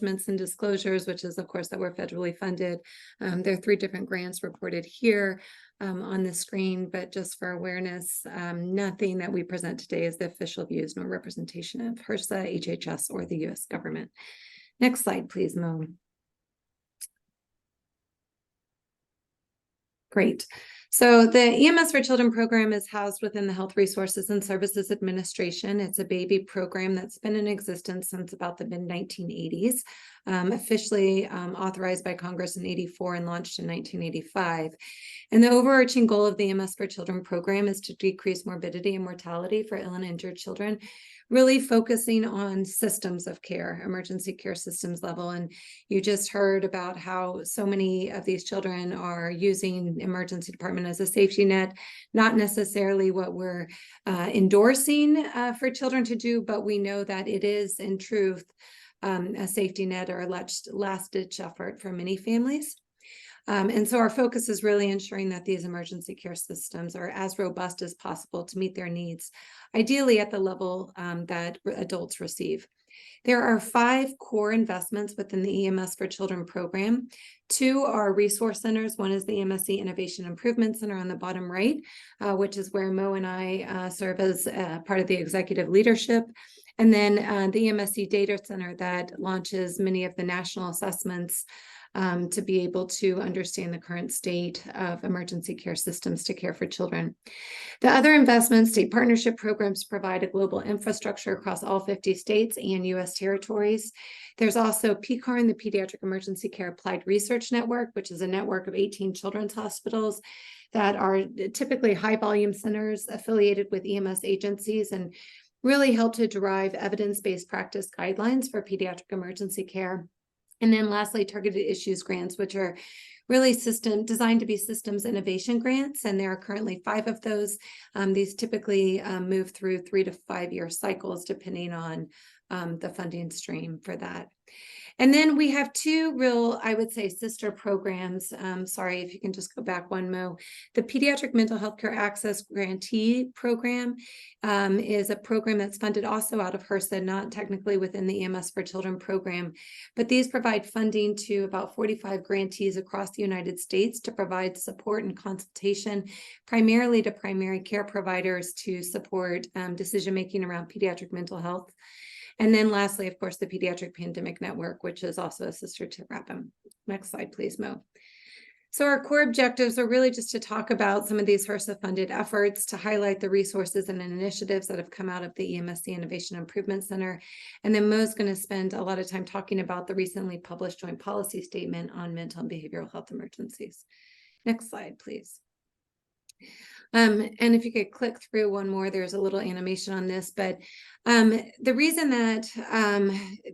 and disclosures, which is, of course, that we're federally funded. There are 3 different grants reported here on the screen, but just for awareness, nothing that we present today is the official views nor representation of HRSA, HHS, or the U.S. government. Next slide, please, Mo. Great. So the EMS for Children program is housed within the Health Resources and Services Administration. It's a baby program that's been in existence since about the mid-1980s, officially authorized by Congress in '84 and launched in 1985. And the overarching goal of the EMS for Children program is to decrease morbidity and mortality for ill and injured children, really focusing on systems of care, emergency care systems level. And you just heard about how so many of these children are using emergency department as a safety net, not necessarily what we're endorsing for children to do, but we know that it is in truth a safety net or a last-ditch effort for many families. And so our focus is really ensuring that these emergency care systems are as robust as possible to meet their needs, ideally at the level that adults receive. There are 5 core investments within the EMS for Children program. 2 are resource centers. One is the EMSC Innovation Improvement Center on the bottom right, which is where Mo and I serve as part of the executive leadership. And then the EMSC Data Center that launches many of the national assessments to be able to understand the current state of emergency care systems to care for children. The other investments, state partnership programs, provide a global infrastructure across all 50 states and U.S. territories. There's also PCARN, the Pediatric Emergency Care Applied Research Network, which is a network of 18 children's hospitals that are typically high-volume centers affiliated with EMS agencies and really help to derive evidence-based practice guidelines for pediatric emergency care. And then lastly, targeted issues grants, which are really designed to be systems innovation grants. And there are currently 5 of those. These typically move through 3 to 5 year cycles, depending on the funding stream for that. And then we have 2 real, I would say, sister programs. Sorry, if you can just go back one, Mo. The Pediatric Mental Health Care Access Grantee Program is a program that's funded also out of HRSA, not technically within the EMS for Children program, but these provide funding to about 45 grantees across the United States to provide support and consultation, primarily to primary care providers to support decision-making around pediatric mental health. And then lastly, of course, the Pediatric Pandemic Network, which is also a sister to RAPM. Next slide, please, Mo. So our core objectives are really just to talk about some of these HRSA-funded efforts, to highlight the resources and initiatives that have come out of the EMSC Innovation Improvement Center. And then Mo's going to spend a lot of time talking about the recently published Joint Policy Statement on mental and behavioral health emergencies. Next slide, please. And if you could click through one more, there's a little animation on this, but the reason that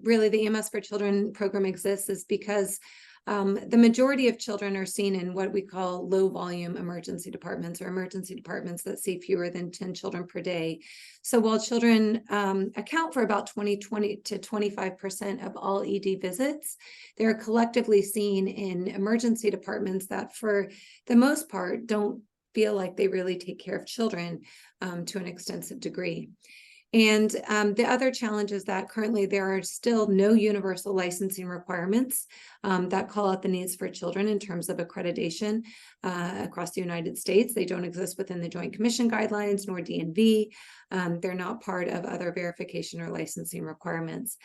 really the EMS for Children program exists is because the majority of children are seen in what we call low volume emergency departments, or emergency departments that see fewer than 10 children per day. So while children account for about 20 to 25% of all ED visits, they're collectively seen in emergency departments that for the most part don't feel like they really take care of children to an extensive degree. And the other challenge is that currently there are still no universal licensing requirements that call out the needs for children in terms of accreditation across the United States. They don't exist within the Joint Commission guidelines nor DNV. They're not part of other verification or licensing requirements.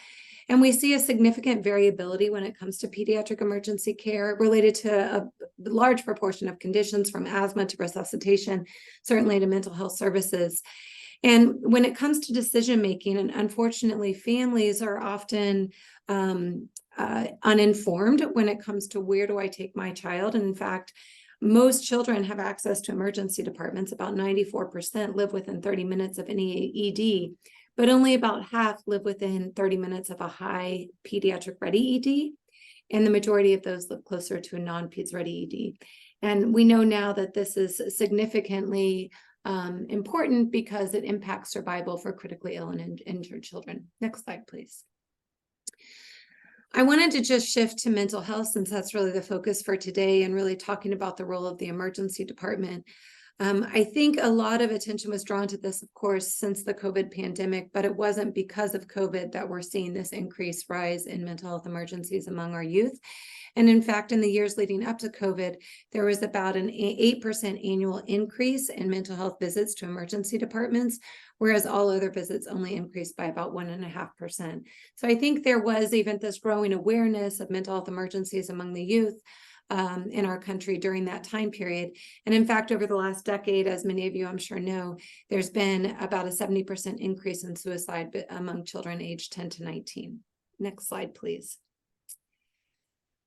And we see a significant variability when it comes to pediatric emergency care related to a large proportion of conditions, from asthma to resuscitation, certainly to mental health services. And when it comes to decision-making, and unfortunately, families are often uninformed when it comes to where do I take my child. And in fact, most children have access to emergency departments. About 94% live within 30 minutes of any ED, but only about half live within 30 minutes of a high pediatric ready ED. And the majority of those live closer to a non-peds ready ED. And we know now that this is significantly important because it impacts survival for critically ill and injured children. Next slide, please. I wanted to just shift to mental health, since that's really the focus for today, and really talking about the role of the emergency department. I think a lot of attention was drawn to this, of course, since the COVID pandemic, but it wasn't because of COVID that we're seeing this increased rise in mental health emergencies among our youth. And in fact, in the years leading up to COVID, there was about an 8% annual increase in mental health visits to emergency departments, whereas all other visits only increased by about 1.5%. So I think there was even this growing awareness of mental health emergencies among the youth in our country during that time period. And in fact, over the last decade, as many of you I'm sure know, there's been about a 70% increase in suicide among children aged 10 to 19. Next slide, please.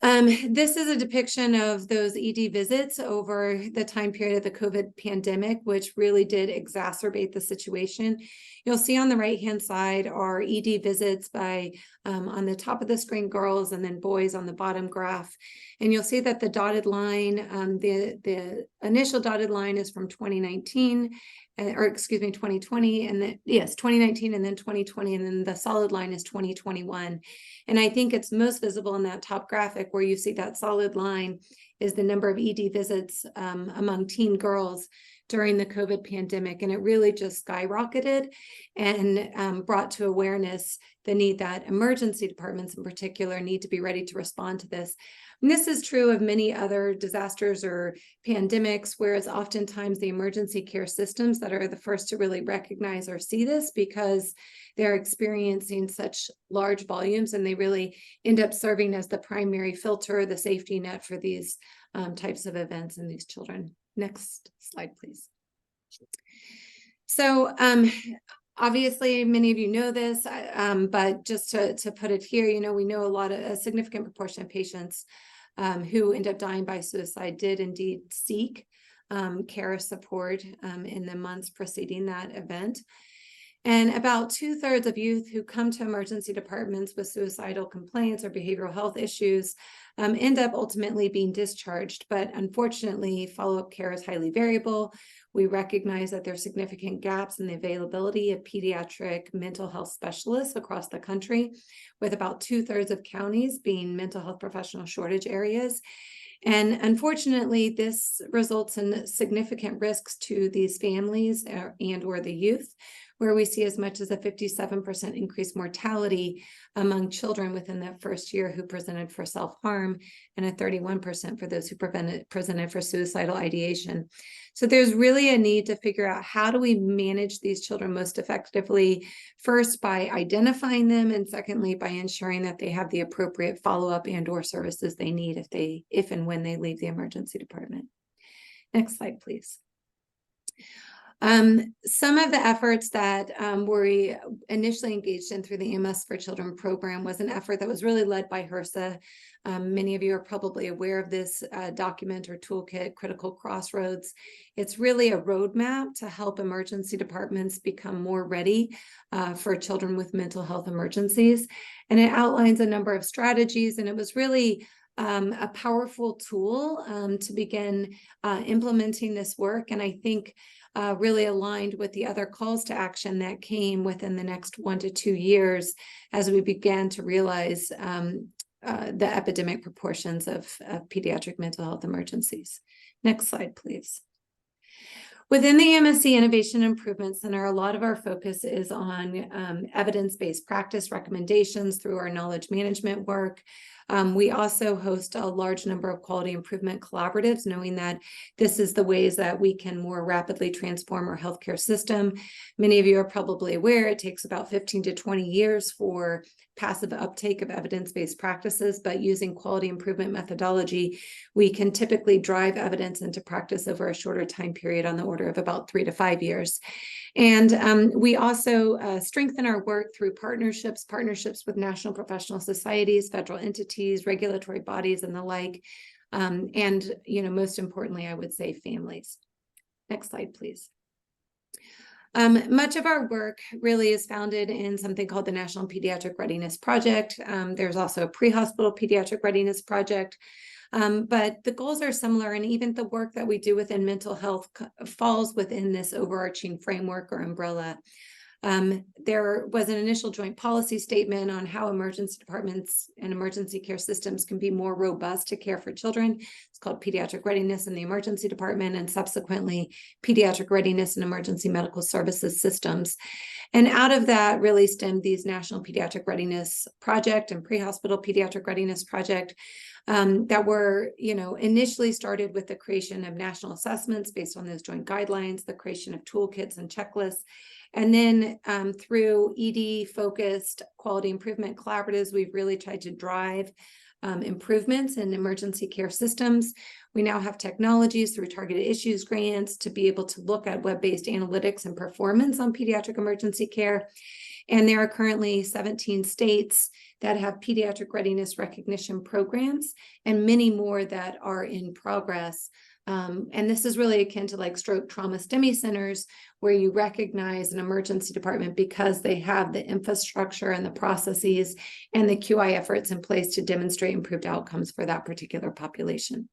This is a depiction of those ED visits over the time period of the COVID pandemic, which really did exacerbate the situation. You'll see on the right-hand side are ED visits by, on the top of the screen, girls, and then boys on the bottom graph. And you'll see that the dotted line, the initial dotted line is from 2019, or excuse me, 2020, and then, yes, 2019, and then 2020, and then the solid line is 2021. And I think it's most visible in that top graphic where you see that solid line is the number of ED visits among teen girls during the COVID pandemic. And it really just skyrocketed and brought to awareness the need that emergency departments in particular need to be ready to respond to this. And this is true of many other disasters or pandemics, whereas oftentimes the emergency care systems that are the first to really recognize or see this because they're experiencing such large volumes, and they really end up serving as the primary filter, the safety net for these types of events in these children. Next slide, please. So obviously, many of you know this, but just to put it here, you know, we know a significant proportion of patients who end up dying by suicide did indeed seek care support in the months preceding that event. And about 2/3 of youth who come to emergency departments with suicidal complaints or behavioral health issues end up ultimately being discharged. But unfortunately, follow-up care is highly variable. We recognize that there are significant gaps in the availability of pediatric mental health specialists across the country, with about 2/3 of counties being mental health professional shortage areas. And unfortunately, this results in significant risks to these families and or the youth, where we see as much as a 57% increased mortality among children within that first year who presented for self-harm, and a 31% for those who presented for suicidal ideation. So there's really a need to figure out, how do we manage these children most effectively, first by identifying them, and secondly by ensuring that they have the appropriate follow-up and or services they need if and when they leave the emergency department. Next slide, please. Some of the efforts that we initially engaged in through the EMS for Children program was an effort that was really led by HRSA. Many of you are probably aware of this document or toolkit, Critical Crossroads. It's really a roadmap to help emergency departments become more ready for children with mental health emergencies. And it outlines a number of strategies, and it was really a powerful tool to begin implementing this work. And I think really aligned with the other calls to action that came within the next 1 to 2 years as we began to realize the epidemic proportions of pediatric mental health emergencies. Next slide, please. Within the MSC Innovation Improvement Center, a lot of our focus is on evidence-based practice recommendations through our knowledge management work. We also host a large number of quality improvement collaboratives, knowing that this is the ways that we can more rapidly transform our healthcare system. Many of you are probably aware it takes about 15 to 20 years for passive uptake of evidence-based practices, but using quality improvement methodology, we can typically drive evidence into practice over a shorter time period, on the order of about 3 to 5 years. And we also strengthen our work through partnerships with national professional societies, federal entities, regulatory bodies, and the like. And, you know, most importantly, I would say families. Next slide, please. Much of our work really is founded in something called the National Pediatric Readiness Project. There's also a pre-hospital pediatric readiness project. But the goals are similar, and even the work that we do within mental health falls within this overarching framework or umbrella. There was an initial joint policy statement on how emergency departments and emergency care systems can be more robust to care for children. It's called Pediatric Readiness in the Emergency Department, and subsequently Pediatric Readiness in Emergency Medical Services Systems. And out of that really stemmed these National Pediatric Readiness Project and Pre-Hospital Pediatric Readiness Project that were, initially started with the creation of national assessments based on those joint guidelines, the creation of toolkits and checklists. And then through ED-focused quality improvement collaboratives, we've really tried to drive improvements in emergency care systems. We now have technologies through targeted issues grants to be able to look at web-based analytics and performance on pediatric emergency care. And there are currently 17 states that have pediatric readiness recognition programs and many more that are in progress. And this is really akin to like stroke trauma STEMI centers, where you recognize an emergency department because they have the infrastructure and the processes and the QI efforts in place to demonstrate improved outcomes for that particular population.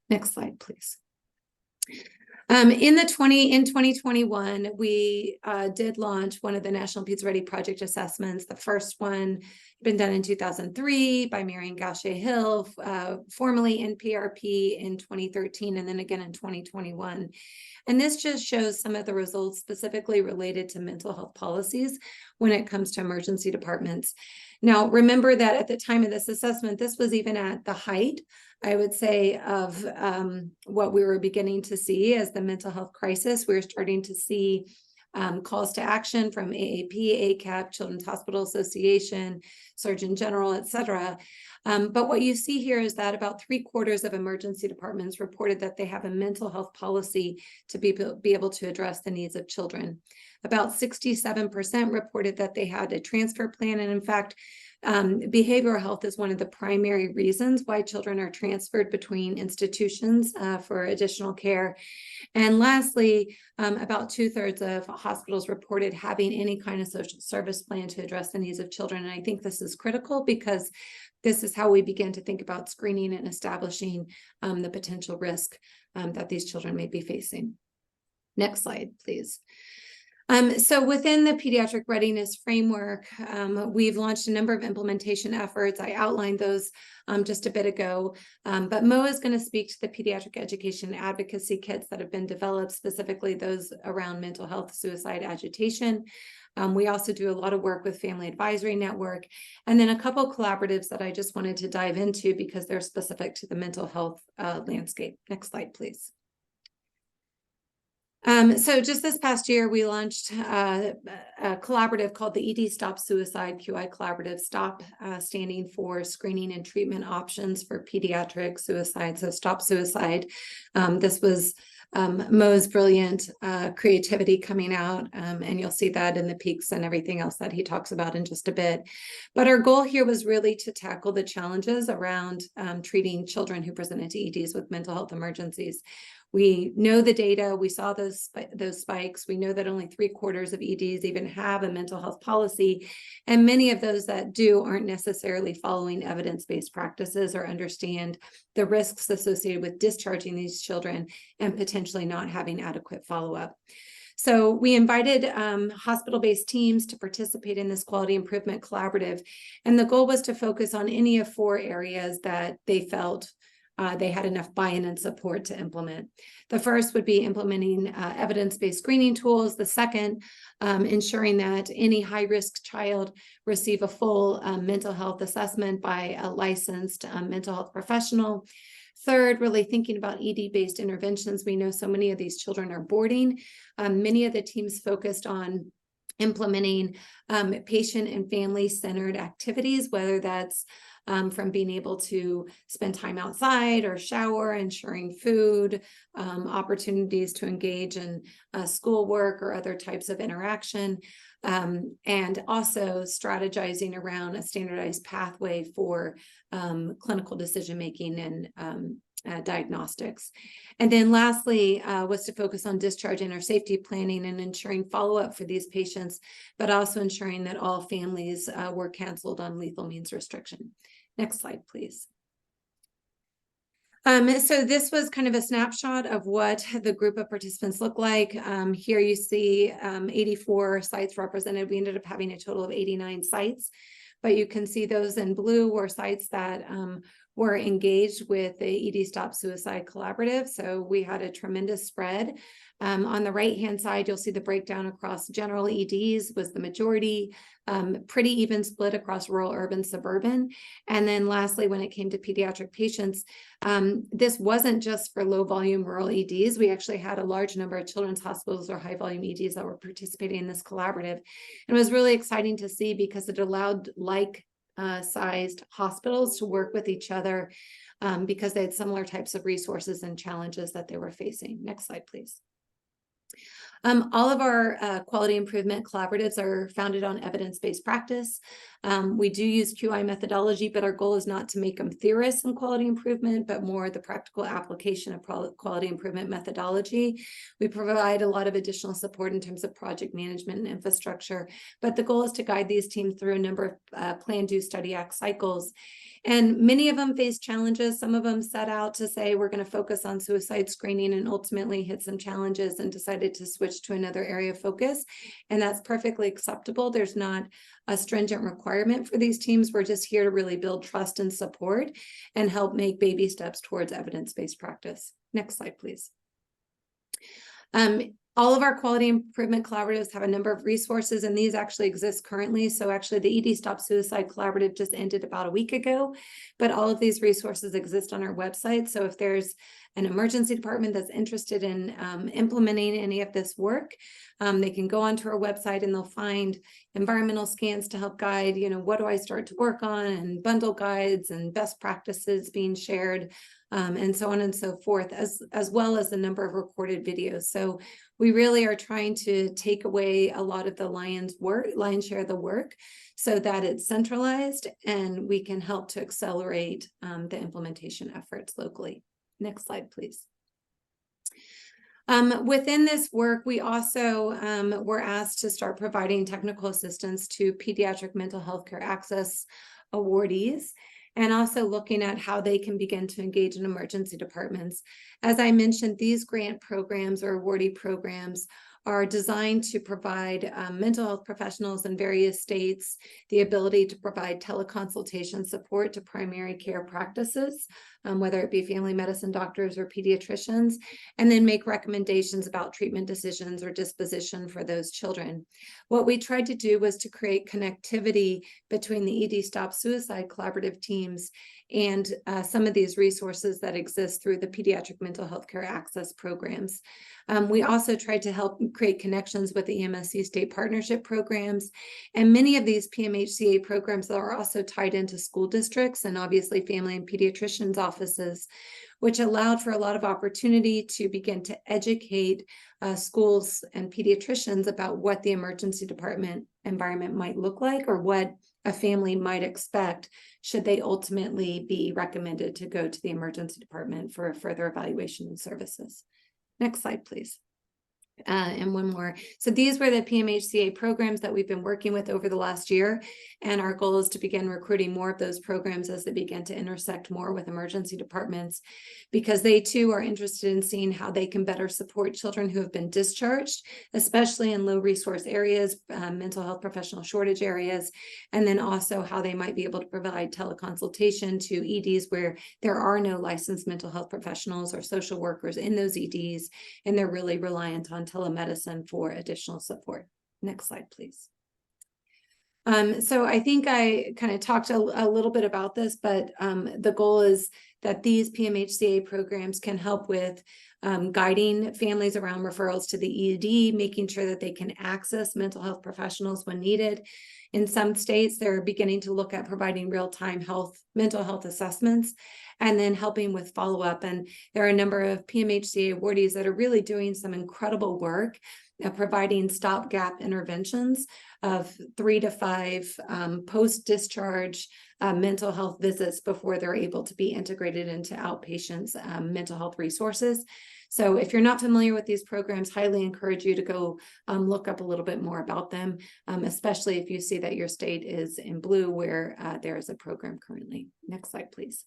Next slide, please. In 2021, we did launch one of the National Peds Ready Project assessments. The first one been done in 2003 by Marion Gaucher-Hill, formerly NPRP in 2013, and then again in 2021. And this just shows some of the results specifically related to mental health policies when it comes to emergency departments. Now, remember that at the time of this assessment, this was even at the height, I would say, of what we were beginning to see as the mental health crisis. We were starting to see calls to action from AAP, ACAP, Children's Hospital Association, Surgeon General, et cetera. But what you see here is that about 3/4 of emergency departments reported that they have a mental health policy to be able to address the needs of children. About 67% reported that they had a transfer plan. And in fact, behavioral health is one of the primary reasons why children are transferred between institutions for additional care. And lastly, about 2/3 of hospitals reported having any kind of social service plan to address the needs of children. And I think this is critical because this is how we begin to think about screening and establishing the potential risk that these children may be facing. Next slide, please. So within the pediatric readiness framework, we've launched a number of implementation efforts. I outlined those just a bit ago, but Mo is going to speak to the pediatric education advocacy kits that have been developed, specifically those around mental health, suicide, agitation. We also do a lot of work with Family Advisory Network, and then a couple collaboratives that I just wanted to dive into because they're specific to the mental health landscape. Next slide, please. So just this past year, we launched a collaborative called the ED Stop Suicide QI Collaborative, STOP standing for Screening and Treatment Options for Pediatric Suicide, so Stop Suicide. This was Mo's brilliant creativity coming out, and you'll see that in the peaks and everything else that he talks about in just a bit. But our goal here was really to tackle the challenges around treating children who presented to EDs with mental health emergencies. We know the data, we saw those spikes. We know that only 3/4 of EDs even have a mental health policy, and many of those that do aren't necessarily following evidence-based practices or understand the risks associated with discharging these children and potentially not having adequate follow-up. So we invited hospital-based teams to participate in this quality improvement collaborative, and the goal was to focus on any of 4 areas that they felt they had enough buy-in and support to implement. The first would be implementing evidence-based screening tools. The second, ensuring that any high-risk child receive a full mental health assessment by a licensed mental health professional. Third, really thinking about ED-based interventions. We know so many of these children are boarding. Many of the teams focused on implementing patient and family-centered activities, whether that's from being able to spend time outside or shower, ensuring food, opportunities to engage in schoolwork or other types of interaction, and also strategizing around a standardized pathway for clinical decision-making and diagnostics. And then lastly was to focus on discharge and safety planning and ensuring follow-up for these patients, but also ensuring that all families were canceled on lethal means restriction. Next slide, please. So this was kind of a snapshot of what the group of participants look like. Here you see 84 sites represented. We ended up having a total of 89 sites, but you can see those in blue were sites that were engaged with the ED Stop Suicide Collaborative. So we had a tremendous spread. On the right-hand side, you'll see the breakdown across general EDs was the majority, pretty even split across rural, urban, suburban. And then lastly, when it came to pediatric patients, this wasn't just for low volume rural EDs. We actually had a large number of children's hospitals or high volume EDs that were participating in this collaborative. And it was really exciting to see because it allowed sized hospitals to work with each other because they had similar types of resources and challenges that they were facing. Next slide, please. All of our quality improvement collaboratives are founded on evidence-based practice. We do use QI methodology, but our goal is not to make them theorists in quality improvement, but more the practical application of quality improvement methodology. We provide a lot of additional support in terms of project management and infrastructure, but the goal is to guide these teams through a number of plan, do, study, act cycles. And many of them face challenges. Some of them set out to say, we're going to focus on suicide screening, and ultimately hit some challenges and decided to switch to another area of focus. And that's perfectly acceptable. There's not a stringent requirement for these teams. We're just here to really build trust and support and help make baby steps towards evidence-based practice. Next slide, please. All of our quality improvement collaboratives have a number of resources, and these actually exist currently. So actually the ED Stop Suicide Collaborative just ended about a week ago, but all of these resources exist on our website. So if there's an emergency department that's interested in implementing any of this work, they can go onto our website and they'll find environmental scans to help guide, what do I start to work on, and bundle guides and best practices being shared, and so on and so forth, as well as a number of recorded videos. So we really are trying to take away a lot of the lion's share of the work so that it's centralized and we can help to accelerate the implementation efforts locally. Next slide, please. Within this work, we also were asked to start providing technical assistance to pediatric mental health care access awardees, and also looking at how they can begin to engage in emergency departments. As I mentioned, these grant programs or awardee programs are designed to provide mental health professionals in various states the ability to provide teleconsultation support to primary care practices, whether it be family medicine doctors or pediatricians, and then make recommendations about treatment decisions or disposition for those children. What we tried to do was to create connectivity between the ED Stop Suicide Collaborative teams and some of these resources that exist through the Pediatric Mental Health Care Access programs. We also tried to help create connections with the EMSC state partnership programs, and many of these PMHCA programs are also tied into school districts and obviously family and pediatricians' offices, which allowed for a lot of opportunity to begin to educate schools and pediatricians about what the emergency department environment might look like, or what a family might expect should they ultimately be recommended to go to the emergency department for further evaluation and services. Next slide, please. And one more. So these were the PMHCA programs that we've been working with over the last year. And our goal is to begin recruiting more of those programs as they begin to intersect more with emergency departments, because they too are interested in seeing how they can better support children who have been discharged, especially in low resource areas, mental health professional shortage areas, and then also how they might be able to provide teleconsultation to EDs where there are no licensed mental health professionals or social workers in those EDs, and they're really reliant on telemedicine for additional support. Next slide, please. So I think I kind of talked a little bit about this, but the goal is that these PMHCA programs can help with guiding families around referrals to the ED, making sure that they can access mental health professionals when needed. In some states, they're beginning to look at providing real-time mental health assessments, and then helping with follow-up. And there are a number of PMHCA awardees that are really doing some incredible work providing stopgap interventions of 3 to 5 post-discharge mental health visits before they're able to be integrated into outpatients' mental health resources. So if you're not familiar with these programs, highly encourage you to go look up a little bit more about them, especially if you see that your state is in blue where there is a program currently. Next slide, please.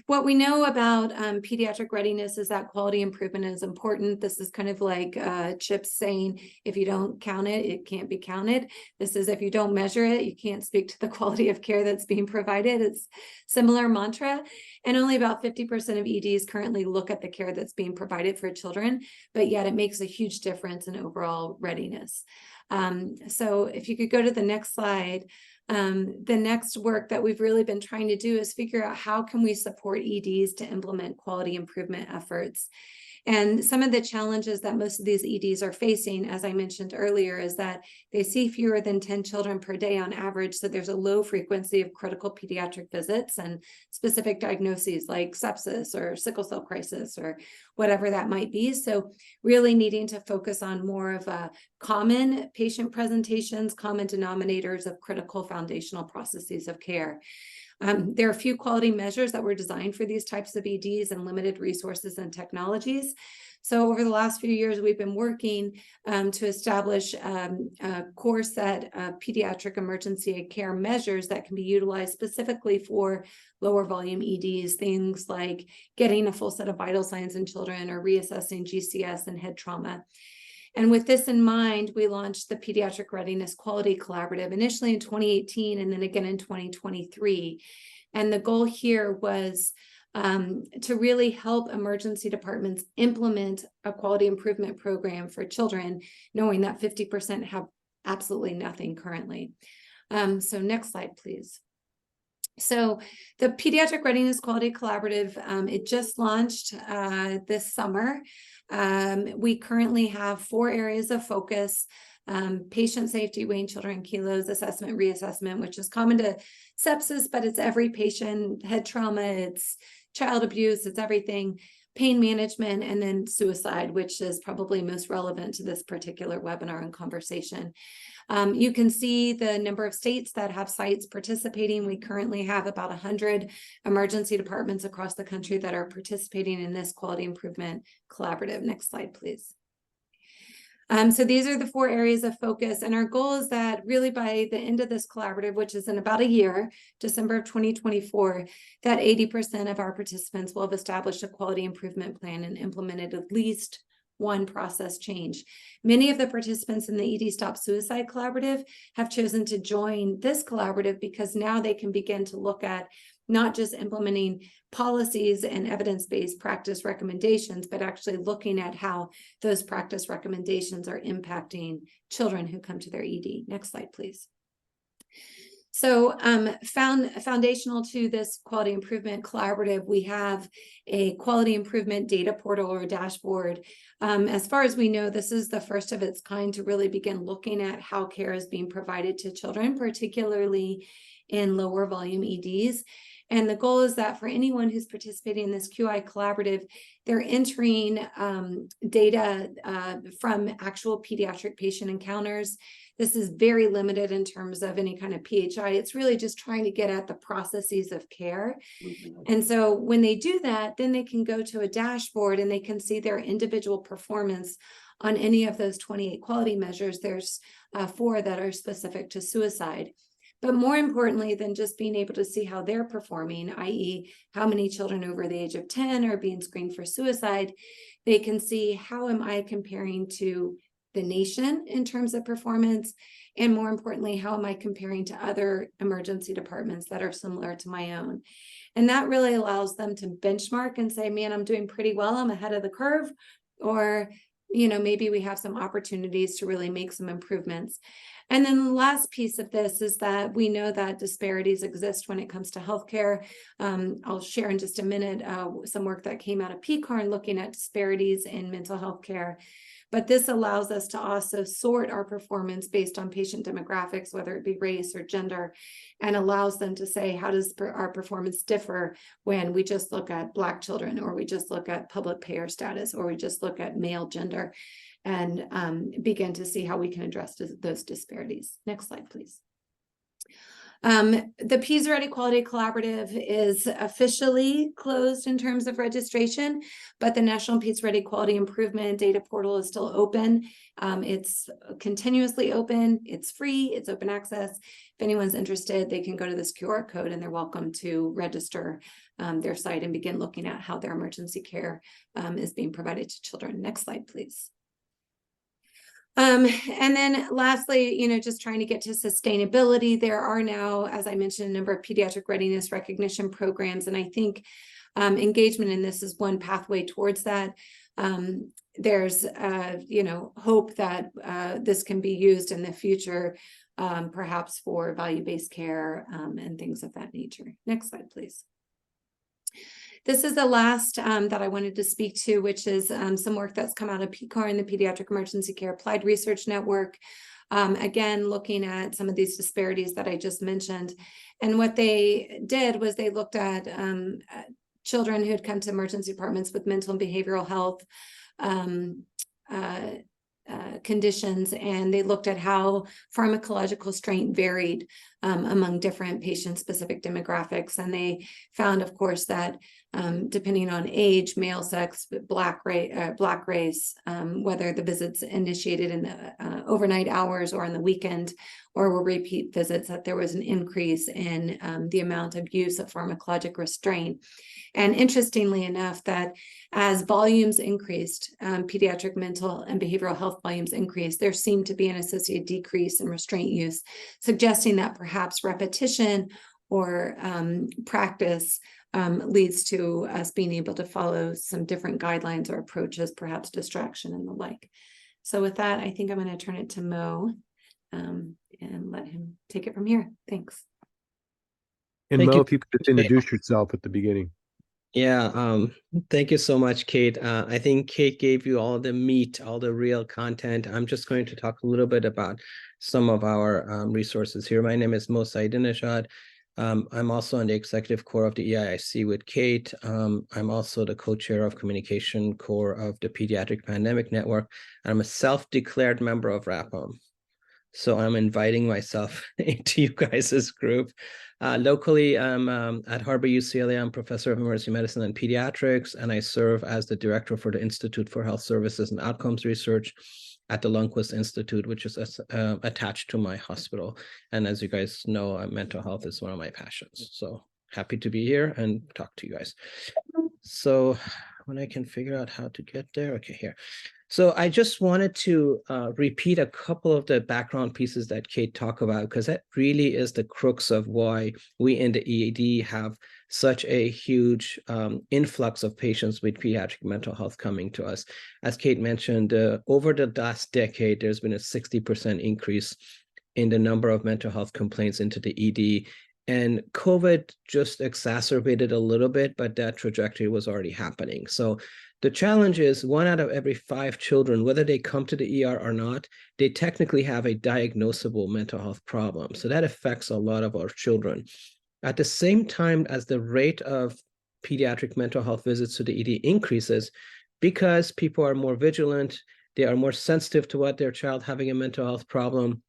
What we know about pediatric readiness is that quality improvement is important. This is kind of like Chip's saying, if you don't count it, it can't be counted. This is if you don't measure it, you can't speak to the quality of care that's being provided. It's similar mantra. And only about 50% of EDs currently look at the care that's being provided for children, but yet it makes a huge difference in overall readiness. So if you could go to the next slide. The next work that we've really been trying to do is figure out how can we support EDs to implement quality improvement efforts. And some of the challenges that most of these EDs are facing, as I mentioned earlier, is that they see fewer than 10 children per day on average. So there's a low frequency of critical pediatric visits and specific diagnoses like sepsis or sickle cell crisis or whatever that might be. So really needing to focus on more of a common patient presentations, common denominators of critical foundational processes of care. There are a few quality measures that were designed for these types of EDs and limited resources and technologies. So over the last few years, we've been working to establish a core set of pediatric emergency care measures that can be utilized specifically for lower volume EDs, things like getting a full set of vital signs in children or reassessing GCS and head trauma. And with this in mind, we launched the Pediatric Readiness Quality Collaborative initially in 2018 and then again in 2023. And the goal here was to really help emergency departments implement a quality improvement program for children, knowing that 50% have absolutely nothing currently. So next slide, please. So the Pediatric Readiness Quality Collaborative, it just launched this summer. We currently have 4 areas of focus: patient safety, weighing children kilos, assessment, reassessment, which is common to sepsis, but it's every patient, head trauma, it's child abuse, it's everything, pain management, and then suicide, which is probably most relevant to this particular webinar and conversation. You can see the number of states that have sites participating. We currently have about 100 emergency departments across the country that are participating in this quality improvement collaborative. Next slide, please. So these are the 4 areas of focus, and our goal is that really by the end of this collaborative, which is in about a year, December of 2024, that 80% of our participants will have established a quality improvement plan and implemented at least one process change. Many of the participants in the ED Stop Suicide Collaborative have chosen to join this collaborative because now they can begin to look at not just implementing policies and evidence-based practice recommendations, but actually looking at how those practice recommendations are impacting children who come to their ED. Next slide, please. So foundational to this quality improvement collaborative, we have a quality improvement data portal or dashboard. As far as we know, this is the first of its kind to really begin looking at how care is being provided to children, particularly in lower volume EDs. And the goal is that for anyone who's participating in this QI collaborative, they're entering data from actual pediatric patient encounters. This is very limited in terms of any kind of PHI. It's really just trying to get at the processes of care. And so when they do that, then they can go to a dashboard and they can see their individual performance on any of those 28 quality measures. There's 4 that are specific to suicide. But more importantly than just being able to see how they're performing, i.e., how many children over the age of 10 are being screened for suicide, they can see how am I comparing to the nation in terms of performance, and more importantly, how am I comparing to other emergency departments that are similar to my own. And that really allows them to benchmark and say, man, I'm doing pretty well, I'm ahead of the curve, or maybe we have some opportunities to really make some improvements. And then the last piece of this is that we know that disparities exist when it comes to healthcare. I'll share in just a minute some work that came out of PCARN looking at disparities in mental health care. But this allows us to also sort our performance based on patient demographics, whether it be race or gender, and allows them to say, how does our performance differ when we just look at Black children, or we just look at public payer status, or we just look at male gender, and begin to see how we can address those disparities. Next slide, please. The Peds Ready Quality Collaborative is officially closed in terms of registration, but the National Peds Ready Quality Improvement Data Portal is still open. It's continuously open, it's free, it's open access. If anyone's interested, they can go to this QR code and they're welcome to register their site and begin looking at how their emergency care is being provided to children. Next slide, please. And then lastly, just trying to get to sustainability. There are now, as I mentioned, a number of pediatric readiness recognition programs, and I think engagement in this is one pathway towards that. There's, hope that this can be used in the future, perhaps for value-based care and things of that nature. Next slide, please. This is the last that I wanted to speak to, which is some work that's come out of PCAR and the Pediatric Emergency Care Applied Research Network. Again, looking at some of these disparities that I just mentioned. And what they did was they looked at children who had come to emergency departments with mental and behavioral health conditions, and they looked at how pharmacological strength varied among different patient-specific demographics. And they found, of course, that depending on age, male sex, black race, whether the visits initiated in the overnight hours or on the weekend or were repeat visits, that there was an increase in the amount of use of pharmacologic restraint. And interestingly enough, that as volumes increased, pediatric mental and behavioral health volumes increased, there seemed to be an associated decrease in restraint use, suggesting that perhaps repetition or practice leads to us being able to follow some different guidelines or approaches, perhaps distraction and the like. So with that, I think I'm going to turn it to Mo and let him take it from here. Thanks. And Mo, if you could just introduce yourself at the beginning. Yeah, thank you so much, Kate. I think Kate gave you all the meat, all the real content. I'm just going to talk a little bit about some of our resources here. My name is Mo Saidinejad. I'm also on the executive core of the EIIC with Kate. I'm also the co-chair of communication core of the Pediatric Pandemic Network. I'm a self-declared member of RAPM. So I'm inviting myself into you guys' group. Locally, I'm at Harbor UCLA. I'm professor of emergency medicine and pediatrics, and I serve as the director for the Institute for Health Services and Outcomes Research at the Lundquist Institute, which is attached to my hospital. And as you guys know, mental health is one of my passions. So happy to be here and talk to you guys. So when I can figure out how to get there, okay, here. So I just wanted to repeat a couple of the background pieces that Kate talked about, because that really is the crux of why we in the EAD have such a huge influx of patients with pediatric mental health coming to us. As Kate mentioned, over the last decade, there's been a 60% increase in the number of mental health complaints into the ED. And COVID just exacerbated a little bit, but that trajectory was already happening. So the challenge is 1 out of every 5 children, whether they come to the ER or not, they technically have a diagnosable mental health problem. So that affects a lot of our children. At the same time as the rate of pediatric mental health visits to the ED increases, because people are more vigilant, they are more sensitive to what their child having a mental health problem.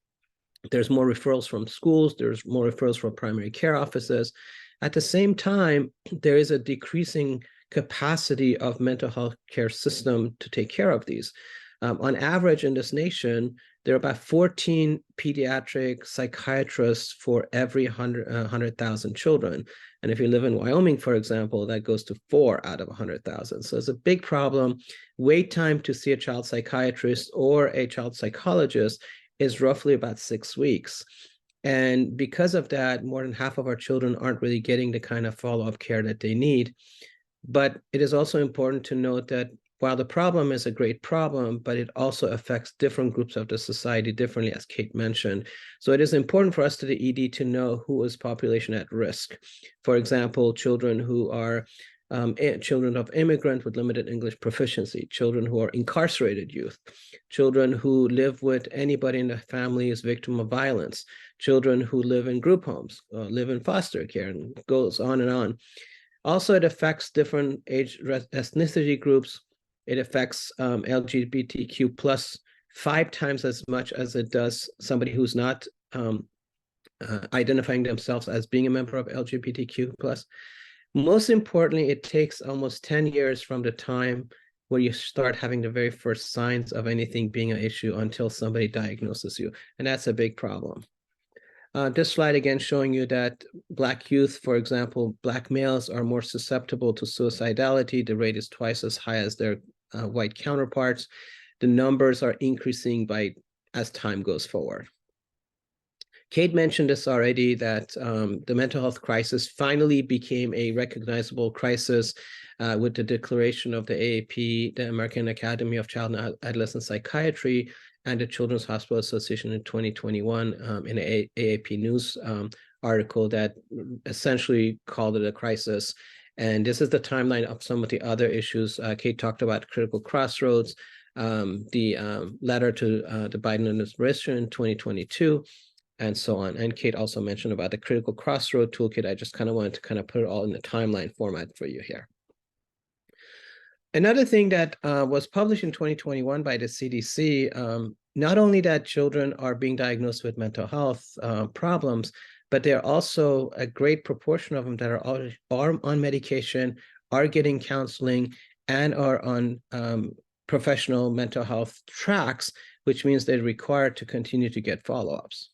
There's more referrals from schools, there's more referrals from primary care offices. At the same time, there is a decreasing capacity of mental health care system to take care of these. On average in this nation, there are about 14 pediatric psychiatrists for every 100,000 children. And if you live in Wyoming, for example, that goes to 4 out of 100,000. So it's a big problem. Wait time to see a child psychiatrist or a child psychologist is roughly about 6 weeks. And because of that, more than half of our children aren't really getting the kind of follow-up care that they need. But it is also important to note that while the problem is a great problem, but it also affects different groups of the society differently, as Kate mentioned. So it is important for us to the ED to know who is population at risk. For example, children who are children of immigrants with limited English proficiency, children who are incarcerated youth, children who live with anybody in the family is victim of violence, children who live in group homes, live in foster care, and goes on and on. Also, it affects different age ethnicity groups. It affects LGBTQ plus 5 times as much as it does somebody who's not identifying themselves as being a member of LGBTQ+. Most importantly, it takes almost 10 years from the time where you start having the very first signs of anything being an issue until somebody diagnoses you. And that's a big problem. This slide again showing you that Black youth, for example, Black males are more susceptible to suicidality. The rate is twice as high as their white counterparts. The numbers are increasing as time goes forward. Kate mentioned this already, that the mental health crisis finally became a recognizable crisis with the declaration of the AAP, the American Academy of Child and Adolescent Psychiatry, and the Children's Hospital Association in 2021 in an AAP news article that essentially called it a crisis. And this is the timeline of some of the other issues. Kate talked about critical crossroads, the letter to the Biden administration in 2022, and so on. And Kate also mentioned about the critical crossroad toolkit. I just kind of wanted to kind of put it all in the timeline format for you here. Another thing that was published in 2021 by the CDC, not only that children are being diagnosed with mental health problems, but there are also a great proportion of them that are on medication, are getting counseling, and are on professional mental health tracks, which means they're required to continue to get follow-ups.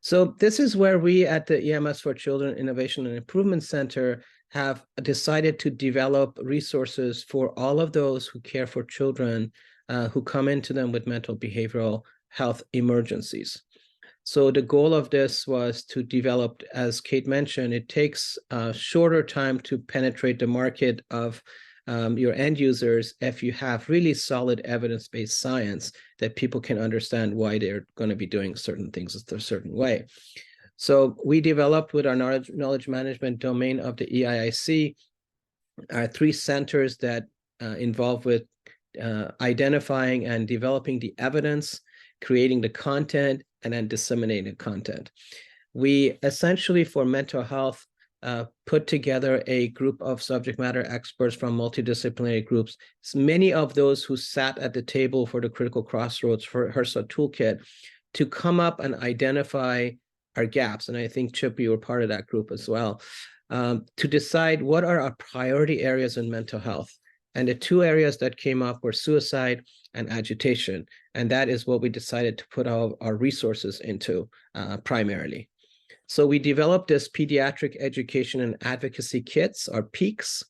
So this is where we at the EMS for Children Innovation and Improvement Center have decided to develop resources for all of those who care for children who come into them with mental behavioral health emergencies. So the goal of this was to develop, as Kate mentioned, it takes a shorter time to penetrate the market of your end users if you have really solid evidence-based science that people can understand why they're going to be doing certain things a certain way. So we developed with our knowledge management domain of the EIIC 3 centers that involve with identifying and developing the evidence, creating the content, and then disseminating content. We essentially, for mental health, put together a group of subject matter experts from multidisciplinary groups. Many of those who sat at the table for the critical crossroads for HRSA toolkit to come up and identify our gaps. And I think, Chip, you were part of that group as well, to decide what are our priority areas in mental health. And the 2 areas that came up were suicide and agitation. And that is what we decided to put our resources into primarily. So we developed this Pediatric Education and Advocacy Kits, or PEAKs.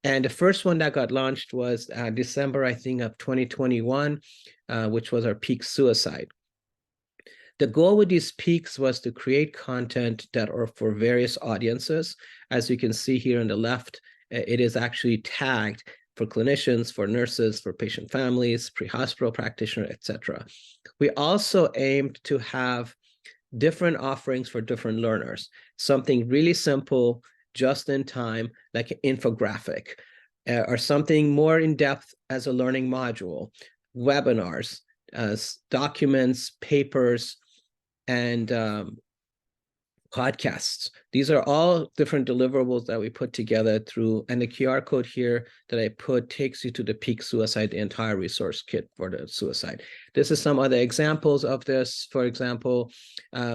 And the first one that got launched was December, I think, of 2021, which was our PEAK Suicide. The goal with these PEAKs was to create content that are for various audiences. As you can see here on the left, it is actually tagged for clinicians, for nurses, for patient families, pre-hospital practitioner, etc. We also aimed to have different offerings for different learners, something really simple, just in time, like an infographic, or something more in depth as a learning module, webinars, documents, papers, and podcasts. These are all different deliverables that we put together through, and the QR code here that I put takes you to the PEAK Suicide, the entire resource kit for the suicide. This is some other examples of this. For example,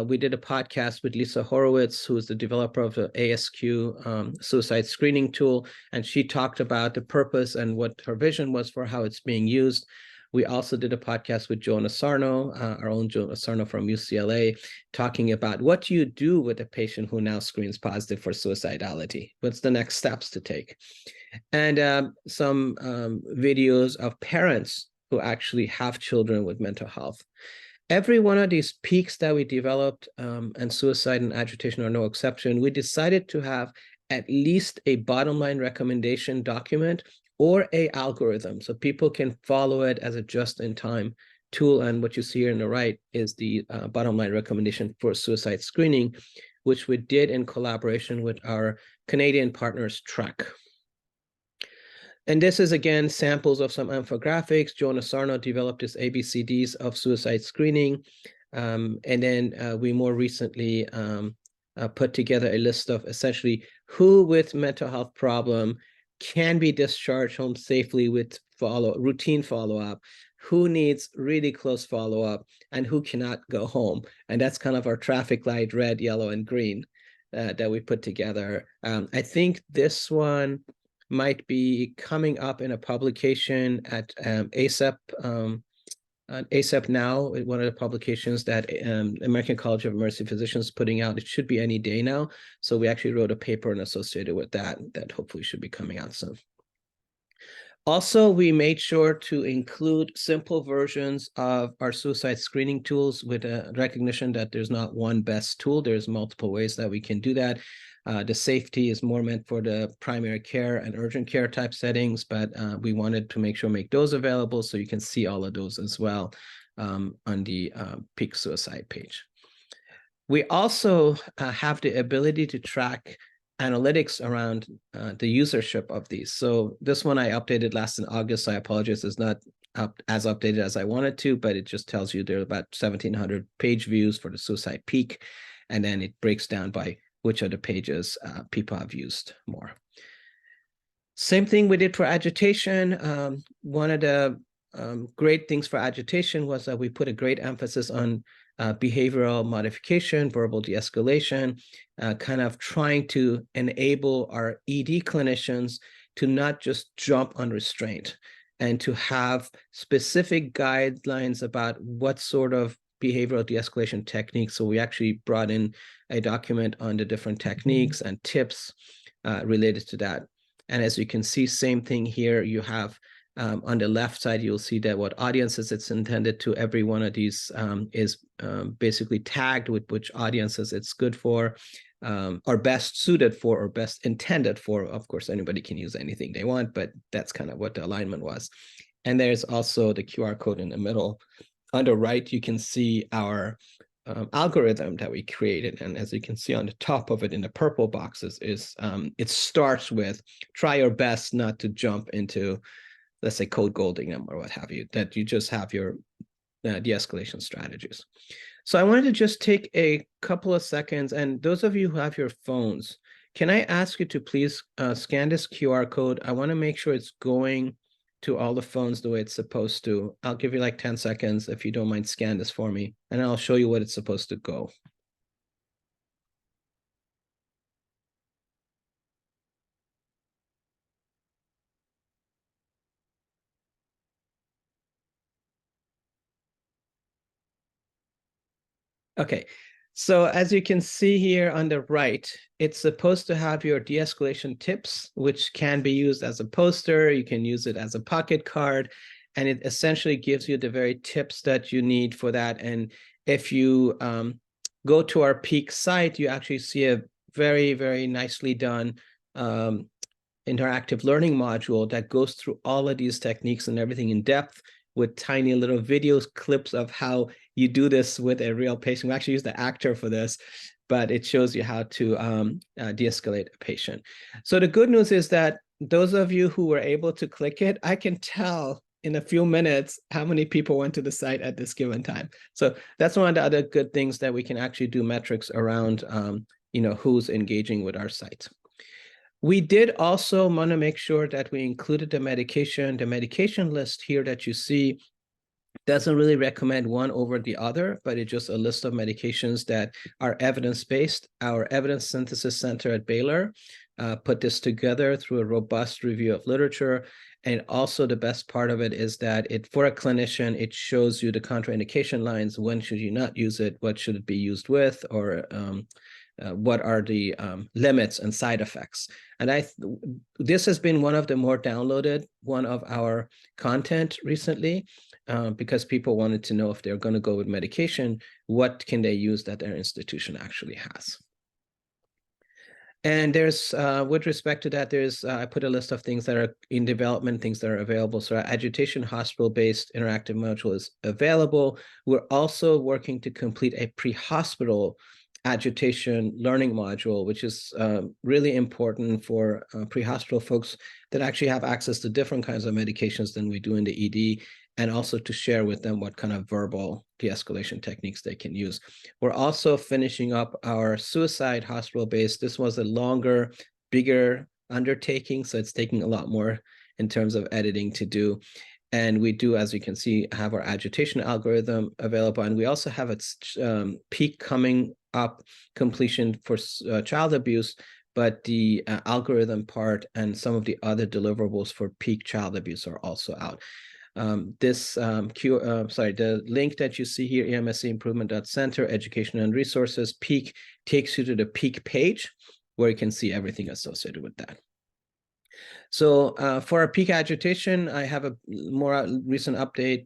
we did a podcast with Lisa Horowitz, who is the developer of the ASQ suicide screening tool, and she talked about the purpose and what her vision was for how it's being used. We also did a podcast with Joan Asarno, our own Joan Asarno from UCLA, talking about what do you do with a patient who now screens positive for suicidality? What's the next steps to take? And some videos of parents who actually have children with mental health. Every one of these PEAKs that we developed, and suicide and agitation are no exception, we decided to have at least a bottom line recommendation document or a algorithm, so people can follow it as a just-in-time tool. And what you see here on the right is the bottom line recommendation for suicide screening, which we did in collaboration with our Canadian partners, TREC. And this is, again, samples of some infographics. Joan Asarno developed this ABCDs of suicide screening. And then we more recently put together a list of essentially who with mental health problem can be discharged home safely with routine follow-up, who needs really close follow-up and who cannot go home. And that's kind of our traffic light, red, yellow, and green that we put together. I think this one might be coming up in a publication at ASAP, ASAP Now, one of the publications that American College of Emergency Physicians is putting out. It should be any day now. So we actually wrote a paper and associated with that hopefully should be coming out soon. Also, we made sure to include simple versions of our suicide screening tools with a recognition that there's not one best tool. There's multiple ways that we can do that. The safety is more meant for the primary care and urgent care type settings, but we wanted to make those available so you can see all of those as well on the Peak Suicide page. We also have the ability to track analytics around the usership of these. So this one I updated last in August, so I apologize, it's not as updated as I wanted to, but it just tells you there are about 1,700 page views for the Suicide Peak, and then it breaks down by which of the pages people have used more. Same thing we did for agitation. One of the great things for agitation was that we put a great emphasis on behavioral modification, verbal de-escalation, kind of trying to enable our ED clinicians to not just jump on restraint and to have specific guidelines about what sort of behavioral de-escalation techniques. So we actually brought in a document on the different techniques and tips related to that. And as you can see, same thing here, you have on the left side, you'll see that what audiences it's intended to. Every one of these is basically tagged with which audiences it's good for, or best suited for, or best intended for. Of course, anybody can use anything they want, but that's kind of what the alignment was. And there's also the QR code in the middle. On the right, you can see our algorithm that we created. And as you can see on the top of it in the purple boxes is it starts with try your best not to jump into, let's say, code golding them or what have you, that you just have your de-escalation strategies. So I wanted to just take a couple of seconds, and those of you who have your phones, can I ask you to please scan this QR code? I want to make sure it's going to all the phones the way it's supposed to. I'll give you like 10 seconds if you don't mind, scan this for me, and I'll show you what it's supposed to go. Okay, so as you can see here on the right, it's supposed to have your de-escalation tips, which can be used as a poster. You can use it as a pocket card, and it essentially gives you the very tips that you need for that. And if you go to our Peak site, you actually see a very, very nicely done interactive learning module that goes through all of these techniques and everything in depth, with tiny little videos, clips of how you do this with a real patient. We actually use the actor for this, but it shows you how to de-escalate a patient. So the good news is that those of you who were able to click it, I can tell in a few minutes how many people went to the site at this given time. So that's one of the other good things that we can actually do metrics around, who's engaging with our site. We did also want to make sure that we included the medication. The medication list here that you see doesn't really recommend one over the other, but it's just a list of medications that are evidence-based. Our Evidence Synthesis Center at Baylor put this together through a robust review of literature. And also the best part of it is that for a clinician, it shows you the contraindication lines. When should you not use it? What should it be used with? Or what are the limits and side effects? And this has been one of the more downloaded one of our content recently, because people wanted to know if they're going to go with medication, what can they use that their institution actually has. And there's, with respect to that, there's, I put a list of things that are in development, things that are available. So our agitation hospital-based interactive module is available. We're also working to complete a pre-hospital agitation learning module, which is really important for pre-hospital folks that actually have access to different kinds of medications than we do in the ED, and also to share with them what kind of verbal de-escalation techniques they can use. We're also finishing up our suicide hospital-based. This was a longer, bigger undertaking, so it's taking a lot more in terms of editing to do. And we do, as you can see, have our agitation algorithm available. And we also have its peak coming up completion for child abuse, but the algorithm part and some of the other deliverables for peak child abuse are also out. The link that you see here, emscimprovement.center, education and resources, peak, takes you to the peak page where you can see everything associated with that. So for our peak agitation, I have a more recent update,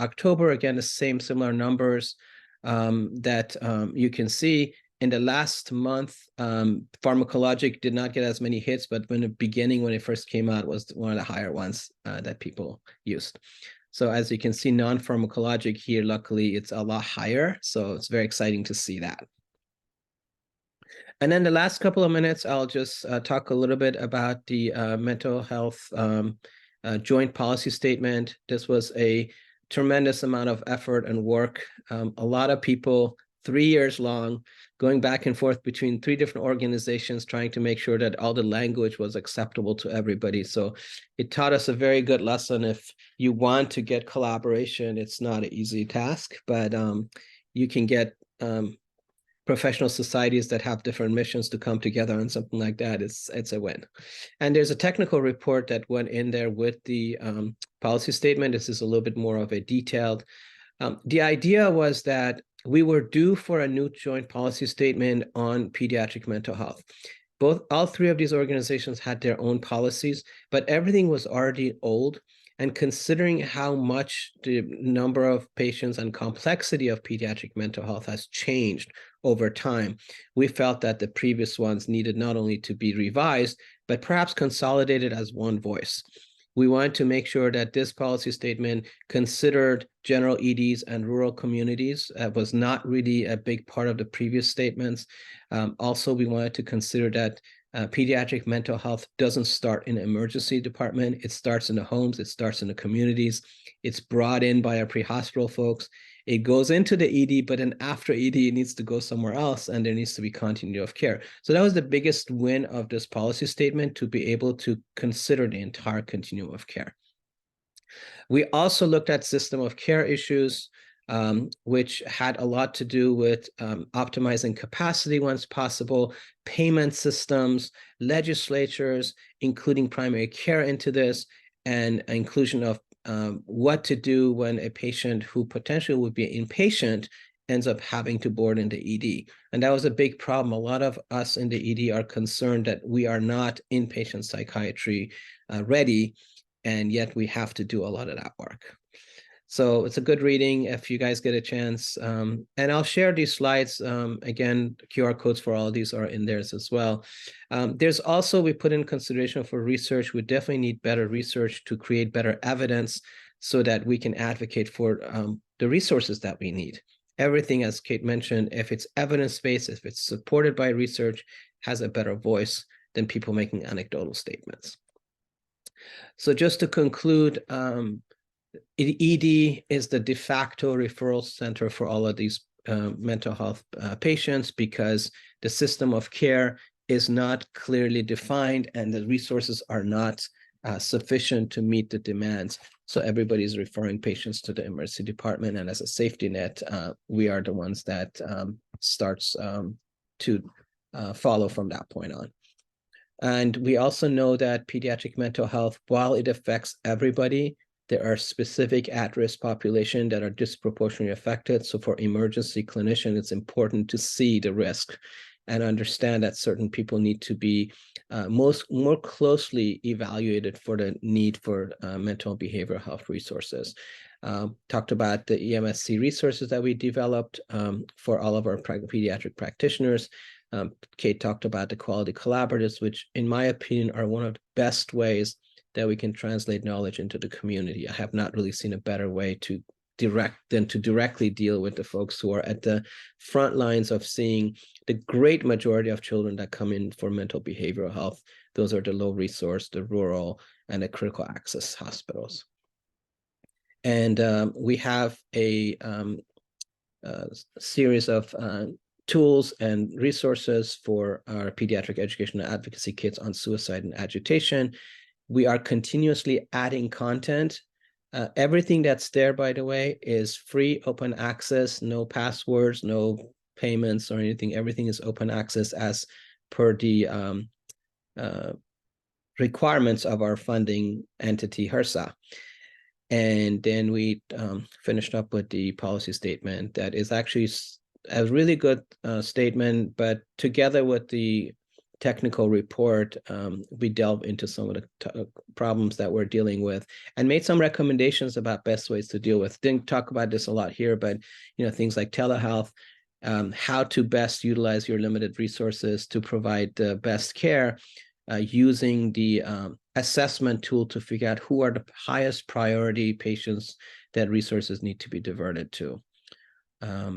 October, again, the same similar numbers that you can see. In the last month, pharmacologic did not get as many hits, but in the beginning, when it first came out, was one of the higher ones that people used. So as you can see, non-pharmacologic here, luckily, it's a lot higher. So it's very exciting to see that. And then the last couple of minutes, I'll just talk a little bit about the mental health joint policy statement. This was a tremendous amount of effort and work. A lot of people, 3 years long, going back and forth between 3 different organizations, trying to make sure that all the language was acceptable to everybody. So it taught us a very good lesson. If you want to get collaboration, it's not an easy task, but you can get professional societies that have different missions to come together on something like that. It's a win. And there's a technical report that went in there with the policy statement. This is a little bit more of a detailed. The idea was that we were due for a new joint policy statement on pediatric mental health. All 3 of these organizations had their own policies, but everything was already old. And considering how much the number of patients and complexity of pediatric mental health has changed over time, we felt that the previous ones needed not only to be revised, but perhaps consolidated as one voice. We wanted to make sure that this policy statement considered general EDs and rural communities. Was not really a big part of the previous statements. Also, we wanted to consider that pediatric mental health doesn't start in the emergency department. It starts in the homes. It starts in the communities. It's brought in by our pre-hospital folks. It goes into the ED, but then after ED, it needs to go somewhere else, and there needs to be continuity of care. So that was the biggest win of this policy statement, to be able to consider the entire continuum of care. We also looked at system of care issues, which had a lot to do with optimizing capacity once possible, payment systems, legislatures, including primary care into this, and inclusion of what to do when a patient who potentially would be inpatient ends up having to board into ED. And that was a big problem. A lot of us in the ED are concerned that we are not inpatient psychiatry ready, and yet we have to do a lot of that work. So it's a good reading if you guys get a chance. And I'll share these slides. Again, QR codes for all of these are in there as well. There's also, we put in consideration for research. We definitely need better research to create better evidence so that we can advocate for the resources that we need. Everything, as Kate mentioned, if it's evidence-based, if it's supported by research, has a better voice than people making anecdotal statements. So just to conclude, ED is the de facto referral center for all of these mental health patients, because the system of care is not clearly defined and the resources are not sufficient to meet the demands. So everybody's referring patients to the emergency department, and as a safety net, we are the ones that starts to follow from that point on. And we also know that pediatric mental health, while it affects everybody, there are specific at-risk population that are disproportionately affected. So for emergency clinician, it's important to see the risk and understand that certain people need to be more closely evaluated for the need for mental and behavioral health resources. Talked about the EMSC resources that we developed for all of our pediatric practitioners. Kate talked about the quality collaboratives, which in my opinion are one of the best ways that we can translate knowledge into the community. I have not really seen a better way to directly deal with the folks who are at the front lines of seeing the great majority of children that come in for mental behavioral health. Those are the low resource, the rural, and the critical access hospitals. And we have a series of tools and resources for our pediatric education and advocacy kits on suicide and agitation. We are continuously adding content Everything that's there, by the way, is free, open access, no passwords, no payments or anything. Everything is open access as per the requirements of our funding entity, HRSA. And then we finished up with the policy statement that is actually a really good statement, but together with the technical report, we delve into some of the problems that we're dealing with and made some recommendations about best ways to deal with. Didn't talk about this a lot here, but things like telehealth, how to best utilize your limited resources to provide the best care, using the assessment tool to figure out who are the highest priority patients that resources need to be diverted to.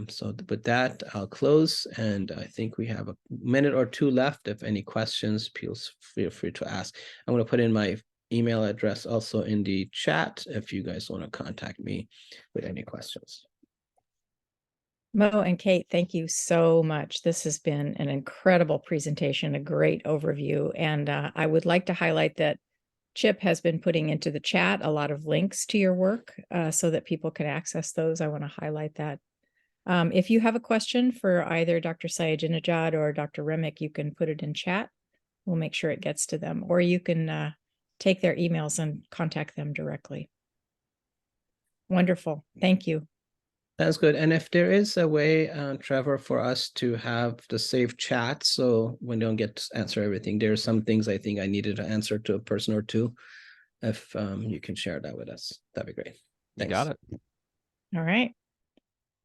So with that, I'll close, and I think we have a minute or two left. If any questions, please feel free to ask. I'm going to put in my email address also in the chat if you guys want to contact me with any questions. Mo and Kate, thank you so much. This has been an incredible presentation, a great overview. And I would like to highlight that Chip has been putting into the chat a lot of links to your work so that people can access those. I want to highlight that. If you have a question for either Dr. Sayajinajad or Dr. Remick, you can put it in chat. We'll make sure it gets to them. Or you can take their emails and contact them directly. Wonderful. Thank you. That's good. And if there is a way, Trevor, for us to have the saved chat, so when we don't get to answer everything, there are some things I think I needed to answer to a person or two. If you can share that with us, that'd be great. Thanks. You got it. All right.